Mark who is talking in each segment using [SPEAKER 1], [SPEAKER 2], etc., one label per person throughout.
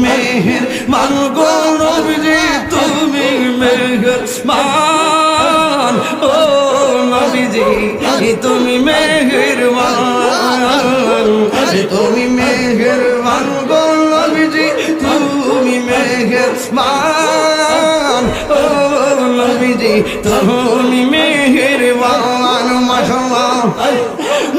[SPEAKER 1] মেহেরবান গো নবীজি তুমি মেহেরবান ও নবীজি তুমি মেহেরবান তুমি মেহেরবান গো নবীজি তুমি মেহেরবান ও নবীজি তুমি মেহেরবান মাশাআল্লাহ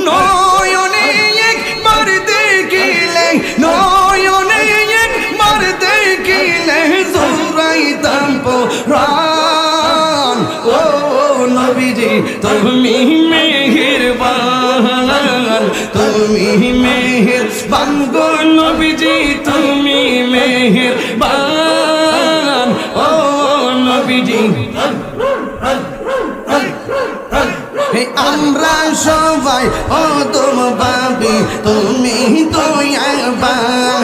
[SPEAKER 1] নয়নে একবার দেখিলে নয়নে একবার দেখিলে জুড়াইতাম প্রাণ ও নবীজি তুমি মেহেরবান তুমি মেহেরবান গো নবীজি তুমি মেহেরবান ও নবীজি আমরা সবাই ও তুম পাবি তুমি দয়াবান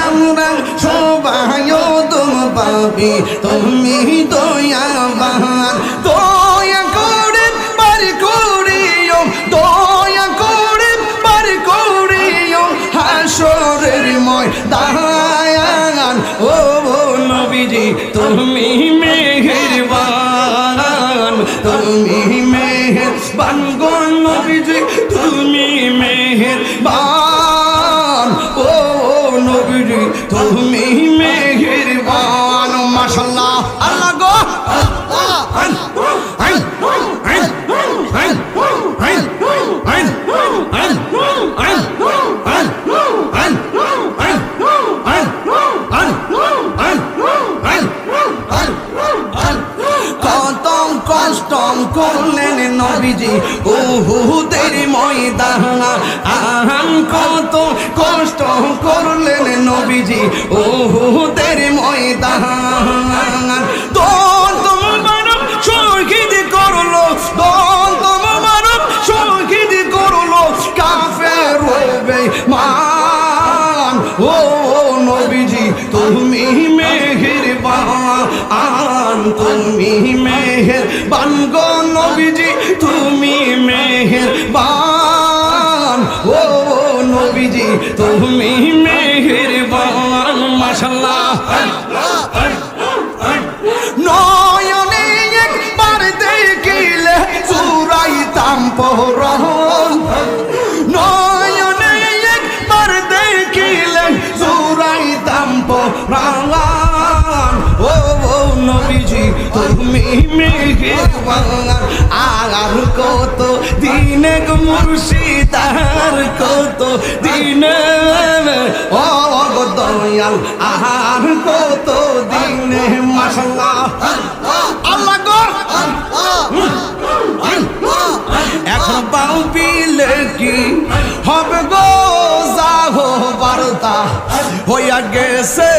[SPEAKER 1] আমরা সবাই ও তুম পাবি তুমি দয়াবান দয়া করে বার করিও দয়া করে বার করিও হাসরের ময়দান ও নবীজি তুমি মেহেরবান তুমি মেহেরবান গো নবীজি তুমি মেহেরবান ও নবীজি তুমি মেহেরবান মাশাআল্লাহ আল্লাহ গো করলেন নবীজি উহুদের ময়দান কত কষ্ট করলেন নবীজি উহুদের ময়দান দল তোমার শহীদ করলো দল তোমার শহীদ করলো কাফের বেঈমান ও নবীজি তুমি মেহেরবান তুমি মেহেরবান গো নবীজি তুমি মেহেরবান ও নবীজি তুমি মেহেরবান মাশাআল্লাহ নয়নে একবার দেখিলে চুরাইতাম পরাণ নয়নে একবার দেখিলে চুরাইতাম পরাণ ও নবীজি তুমি মেহেরবান আর কত দিনে মুর্শিদ আর কত দিনে ও দয়াল আর কত দিনে মাশাআল্লাহ আল্লাহ গো এখন পাবিলে কি হবে গো যাহো বার্তা হইয়া গেছে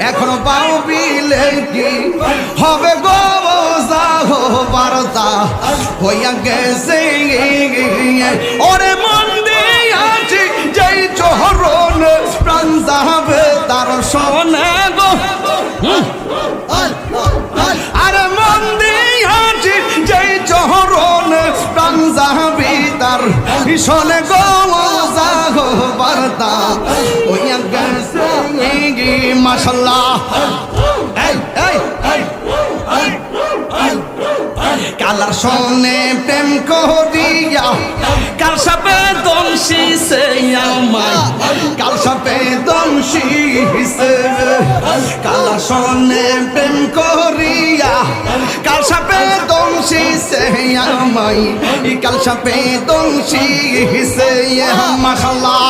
[SPEAKER 1] এখন পাবিলে কি হবে গো যাহো বার্তা হইয়া গেছে ওরে মন দিয়াছি যেই চরণ প্রাণ যাবে তার সোনা গো আরে মন দিয়াছি যেই চরণ প্রাণ যাবে তার সোনা গো যাহো বার্তা হইয়া গেছে মাশাআল্লাহ কালার সনে প্রেম করিয়া কাল সাপে দংশিছে আমায় কাল সাপে দংশিছে কালার সনে প্রেম করিয়া কাল সাপে দংশিছে আমায় কাল সাপে দংশিছে মাশাআল্লাহ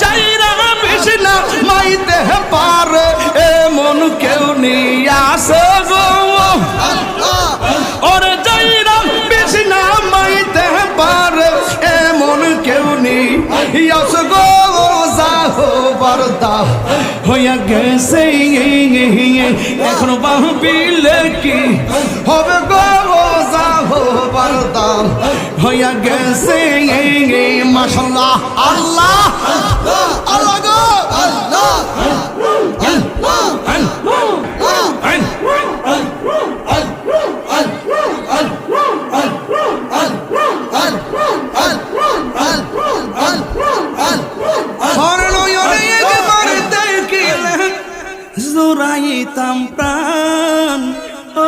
[SPEAKER 1] যাইরা বিছনা মাইতে পারে এমন কেউ নিয়ে আসে গো ওরে যাইরা বিছনা মাইতে পারে এমন কেউ নেই আসে গো যাহো বার্তা হইয়া গেছে এখন ভাবিলে কি হবে গো যাহো বার্তা হইয়া গেছে মাশাআল্লাহ আল্লাহ আল্লাহ গো আল্লাহ
[SPEAKER 2] Hallelujah.
[SPEAKER 1] জুড়াইতাম প্রাণ ও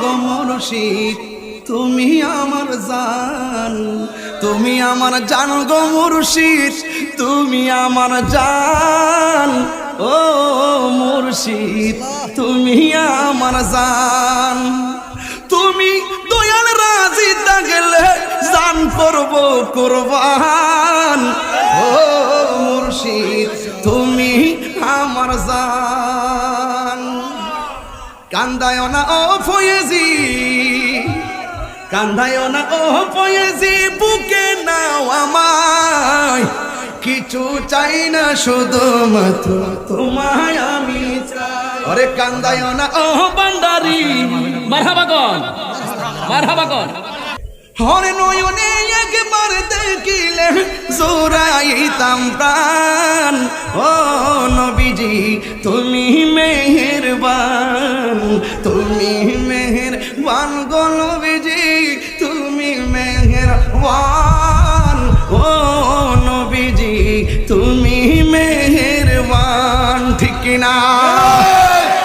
[SPEAKER 1] গো মুর্শিদ তুমি আমার জান, তুমি আমার জান গো মুর্শিদ তুমি আমার জান, ও মুর্শিদ তুমি আমার জান। তুমি দয়াল রাজি থাকলে জান করব কুরবান, ও মুর্শিদ তুমি আমার জান। কান্দায় না ও ফয়েজি, কান্দায় না ও ফয়েজি, বুকে নাও আমায়, কিছু চাই না শুধুমাত্র তোমায় আমি চাই। আরে কান্দায় না ও
[SPEAKER 2] বান্দারি মারহাবা কর, মারহাবা কর।
[SPEAKER 1] হরে নয়নে একবার দেখিলে জোড়াইতাম প্রাণ, ও নবীজি তুমি মেহেরবান, তুমি মেহেরবান গো নবীজি তুমি মেহেরবান, ও নবীজি তুমি